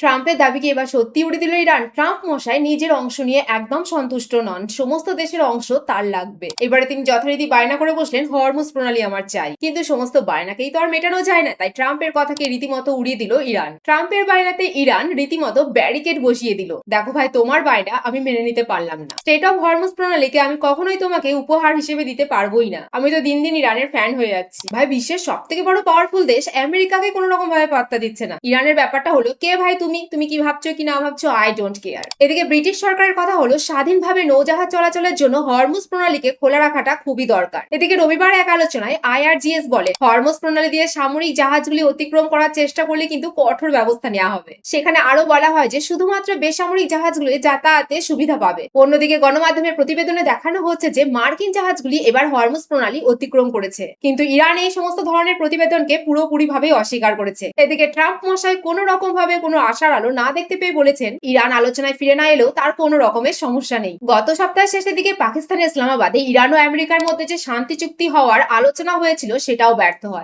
ট্রাম্পের দাবিকে এবার সত্যি উড়ে দিল ইরান। ট্রাম্প মশাই নিজের অংশ নিয়ে একদম সন্তুষ্ট নন, সমস্ত দেশের অংশ তার লাগবে। এবারে তিনি যথারীতি বায়না করে বসলেন, হরমুজ প্রণালী আমার চাই। কিন্তু সমস্ত বায়নাকেই তো আর মেটানো যায় না, তাই ট্রাম্পের কথাকে রীতিমতো উড়িয়ে দিল ইরান। ট্রাম্পের বায়নাতে ইরান রীতিমতো ব্যারিকেড বসিয়ে দিল। দেখো ভাই, তোমার বায়না আমি মেনে নিতে পারলাম না। স্টেট অফ হরমুজ প্রণালীকে আমি কখনোই তোমাকে উপহার হিসেবে দিতে পারবোই না। আমি তো দিন দিন ইরানের ফ্যান হয়ে যাচ্ছি। ভাই, বিশ্বের সব থেকে বড় পাওয়ারফুল দেশ আমেরিকাকে কোনো রকম ভাবে পাত্তা দিচ্ছে না। ইরানের ব্যাপারটা হলো, কে ভাই তুমি তুমি কি ভাবছো কি না ভাবছো, আই ডোন্ট কেয়ার। এদিকে ব্রিটিশ সরকারের কথা হলো, স্বাধীনভাবে নৌজাহাজ চলাচলের জন্য হরমুজ প্রণালীকে খোলা রাখাটা খুবই দরকার। এদিকে রবিবার এক আলোচনায় আইআরজিএস বলে, হরমুজ প্রণালী দিয়ে সামরিক জাহাজগুলি অতিক্রম করার চেষ্টা করলে কিন্তু কঠোর ব্যবস্থা নেওয়া হবে। সেখানে আরো বলা হয় যে শুধুমাত্র বেসামরিক জাহাজগুলি যাতায়াতে সুবিধা পাবে। অন্যদিকে গণমাধ্যমের প্রতিবেদনে দেখানো হচ্ছে যে মার্কিন জাহাজগুলি এবার হরমুজ প্রণালী অতিক্রম করেছে, কিন্তু ইরান এই সমস্ত ধরনের প্রতিবেদনকে পুরোপুরিভাবে অস্বীকার করেছে। এদিকে ট্রাম্প মশাই কোনো রকম ভাবে কোনো আশার আলো না দেখতে পেয়ে বলেছেন, ইরান আলোচনায় ফিরে না এলেও তার কোনো রকমের সমস্যা নেই। গত সপ্তাহের শেষের দিকে পাকিস্তানের ইসলামাবাদে ইরান ও আমেরিকার মধ্যে যে শান্তি চুক্তি হওয়ার আলোচনা হয়েছিল, সেটাও ব্যর্থ হয়।